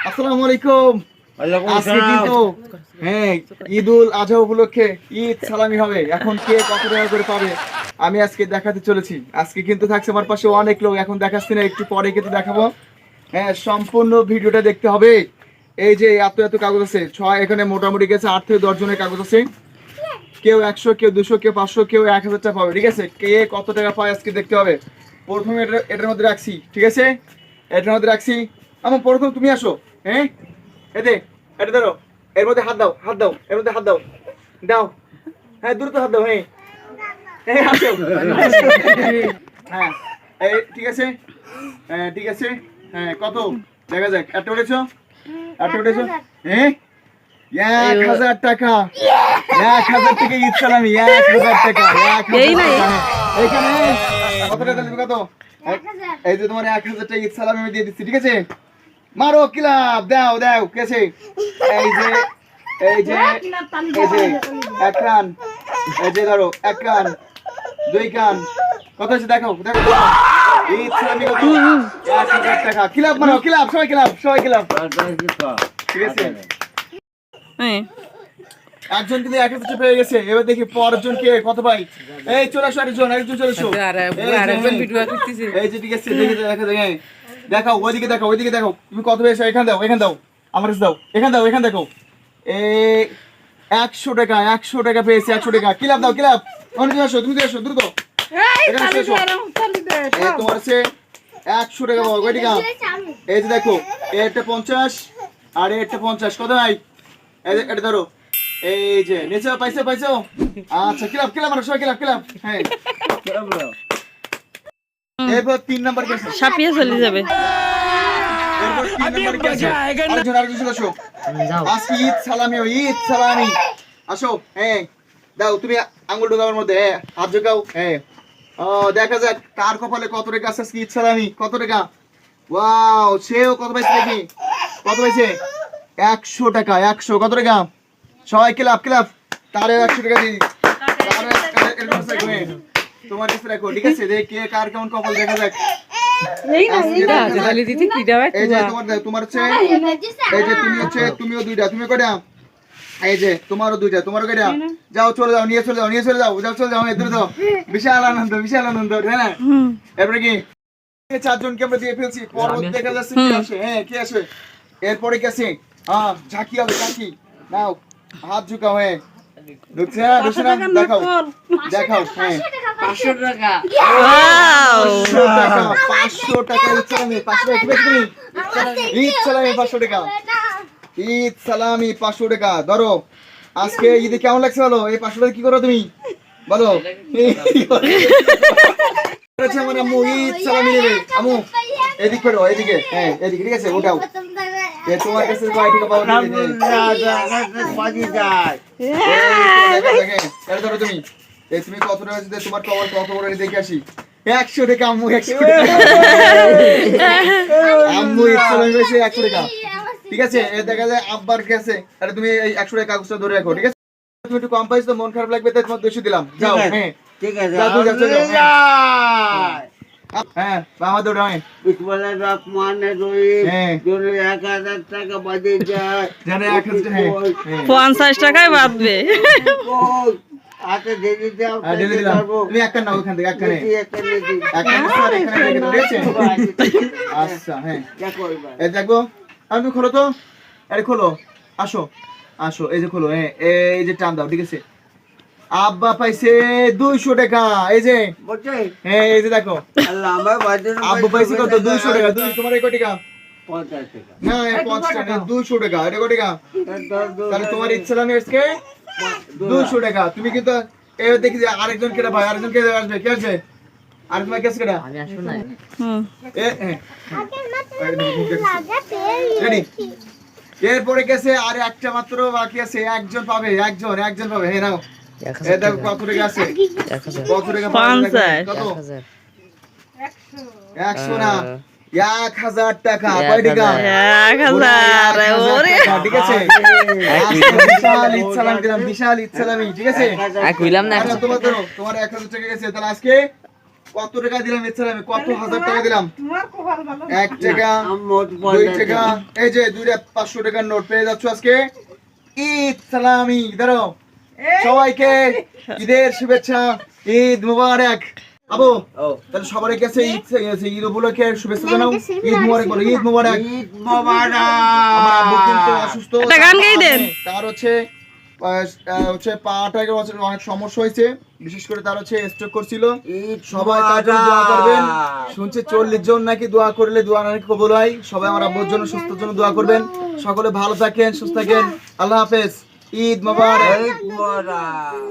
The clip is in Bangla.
আসসালামু আলাইকুম। আজকে কিন্তু ঈদুল আজহা উপলক্ষে ঈদ সালামি হবে। এখন কে কত টাকা করে পাবে আমি আজকে দেখাতে চলেছি। আজকে কিন্তু থাকছে আমার পাশে অনেক লোক, এখন দেখাচ্ছি না, একটু পরে কিন্তু দেখাবো। সম্পূর্ণ ভিডিওটা দেখতে হবে। এই যে এত এত কাগজ আছে, এখানে মোটামুটি গেছে 8 থেকে 10 জনের কাগজ আছে। কেউ 100, কেউ 200, কেউ 500, কেউ 1000 টাকা পাবে। ঠিক আছে, কে কত টাকা পায় আজকে দেখতে হবে। প্রথমে এটার মধ্যে রাখছি, ঠিক আছে, এটার মধ্যে রাখছি। আমার প্রথম তুমি আসো, এটা ধরো, এর মধ্যে হাত দাও, হাত দাও, এর মধ্যে হাত দাও, দাও, দ্রুত হাত দাও, আসো। ঠিক আছে, ঠিক আছে, কত দেখা যাক। একটা উঠেছো, একটা উঠেছো, 1000 টাকা, 1000 টাকা ঈদ সালামি, 1000 টাকা, 1000 টাকা। এখানে কত টাকা দিবে, কত? এই যে তোমার 1000 টাকা ঈদ সালামি আমি দিয়ে দিচ্ছি, ঠিক আছে। মারো ক্লাব, দাও দাও, কেছে, এই যে এই যে এই যে এক কান, এই যে ধরো এক কান, দুই কান, কত আছে দেখো, দেখো ঈদ সালামি কত? 1000 টাকা। ক্লাব মারো, ক্লাব, সবাই ক্লাব, সবাই ক্লাব, ঠিক আছে। একজন কিন্তু 1000 টাকা পেয়ে গেছে। এবার দেখি পরের জন কে কত পাই। এই চলে আসো, আরেকজন, আরেকজন চলে আসো। এই যে ঠিক আছে, দেখে দেখা দেখে দেখাও, ওইদিকে দেখাও, ওইদিকে দেখো, তুমি কত পেয়েছো। এখানে দাও, এখানে দাও, আমার কাছে দাও, এখানে দাও, এখানে দেখো। এই 100 টাকা, 100 টাকা পেয়েছে, 100 টাকা। ক্লাব দাও, ক্লাব, তুমি আসো, তুমি আসো দ্রুত, এখানে এসো। তোমার আছে 100 টাকা পাবো, কয় টাকা? এই যে দেখো, এটা 50 আর এটা 50, কত ভাই? এটা ধরো, এই যে নিচে পাইছো, পাইছো। আচ্ছা, ক্লাব, ক্লাব মারো সবাই, ক্লাব, ক্লাব। এরপর 3 নাম্বার কেসে ছাপিয়ে চলে যাবে। এরপর 3 নাম্বার কেসে আরেকজন, আরেকজন চলে আসো। আজকে ঈদ সালামি, ঈদ সালামি, আসো। দাও, তুমি আঙ্গুল ঢোকাও ওর মধ্যে, হাত ঢোকাও। দেখা যাক কার কপালে কত টাকা আছে আজকে ঈদ সালামি, কত টাকা। ওয়াও, সেও কত পাইছে দেখি, কত পাইছে? 100 টাকা, 100, কত টাকা? সবাই ক্লাব, ক্লাব, তারে 100 টাকা দিই, তোমার কাছে রাখো, ঠিক আছে। দেখে কার কেমন কপাল, দেখা যাক। এই যে তোমার হচ্ছে, এই যে তুমি হচ্ছে, তুমিও 2টা, তুমি কয়টা? এই যে তোমারও 2টা, তোমারও কয়টা? যাও, চলে যাও, নিয়ে চলে যাও, নিয়ে চলে যাও, যাও, চলে যাও, এদের তো বিশাল আনন্দ, বিশাল আনন্দ, তাই না? এরপরে কি 4 জনকে আমরা দিয়ে ফেলছি। পরবর্তী দেখা যাচ্ছে কি আসে, কি আসে এরপরে কি আছে? ঝাঁকি হবে, ঝাঁকি নাও, হাত ঝুঁকাও, ঢুকছে, ঢুকছে না, দেখাও, দেখাও। 500 টাকা, 500 টাকা, 500 টাকা ঈদ সালামি, 500 টাকা, ঈদ সালামি 500 টাকা, ঈদ সালামি 500 টাকা। ধরো, আজকে ঈদে কেমন লাগছে বলো? এই 500 টাকা কি করো তুমি বলো? আমার আম্মু ঈদ সালামি নেবে। আম্মু এদিক করো, এদিকে, এদিকে, ঠিক আছে, ওটাও। তোমার কাছে কয় টাকা পাবো? ধরো তুমি, তুমি কত টাকা দিতে, তোমার কবর কত বড় দেখে আসি। 100 টাকা আম্মু, 100 টাকা আম্মু ঈদ সালামি পেয়েছে 100 টাকা, ঠিক আছে। দেখা যায় আব্বার কাছে, আরে তুমি এই 100 টাকা কাগজটা ধরে রাখো, ঠিক আছে। তুমি একটু কম পাইছো, মন খারাপ লাগবে, তাই তোমার 200 দিলাম, যাও। ঠিক আছে, আমাদের ওটা 1000 টাকা বাদে যায়, 50 টাকায় বাঁধবে। হাতে দিয়ে দাও, তুমি একটা নাও, ওখান থেকে একটা নে, আচ্ছা, এই দেখো, আমি খোলো তো, আরে খোলো, আসো, আসো, এই যে খোলো, এই যে টান দাও, ঠিক আছে। আব্বা পাইছে 200 টাকা, এই যে, এই যে দেখো, আব্বা পাইছে কত? 200 টাকা। তোমার কয় টাকা? 50 টাকা। না, 50 টাকা, 200 টাকা, এটা কয় টাকা? তাহলে তোমার ঈদ সালামি আজকে 200 টাকা। তুমি কিন্তু এবার দেখি যে আরেকজন কেটা ভাই, আরেকজন কে আসবে, কে আসবে? আরেকজন কে আসবে কেটা? আমি আসবো না। রেডি? এরপরে গেছে আর একটা মাত্র বাকি আছে, একজন পাবে, একজন, একজন পাবে। নাও, এই দেখো কত টাকা আছে, কত টাকা? 50, কত? 100 না, 1000 টাকা। কয় টাকা? 1000, ওরে ঠিক আছে। বিশাল ঈদ সালামি দিলাম, বিশাল ঈদ সালামি, ঠিক আছে। কইলাম না, তোমার 1000 টাকা গেছে, তাহলে আজকে কত টাকা দিলাম ঈদ সালামি, কত হাজার টাকা দিলাম। 1 টাকা, আম্মু 2 টাকা, এই যে 2টা 500 টাকার নোট পেয়ে যাচ্ছ আজকে। ঈদ সালামি দাঁড়াও, সবাইকে ঈদের শুভেচ্ছা, ঈদ মুবারক। আবু ও তাহলে সবার কাছে ঈদ উপলক্ষে শুভেচ্ছা জানাও। ঈদ মুবারক বলো, ঈদ মুবারক। ঈদ মোবারক। আমার আব্বু কিন্তু অসুস্থ, একটা গান গাই দেন। তার হচ্ছে পাটাকে অনেক সমস্যা হয়েছে, বিশেষ করে তার হচ্ছে স্ট্রোক করছিল। ঈদ সবাই তার জন্য দোয়া করবেন। শুনছি 40 জন নাকি দোয়া করলে দোয়া নাকি কবুল হয়। সবাই আমার আব্বুর জন্য, সুস্থর জন্য দোয়া করবেন। সকলে ভালো থাকেন, সুস্থ থাকেন। আল্লাহ হাফেজ, ঈদ মোবারক। ঈদ মোবারক।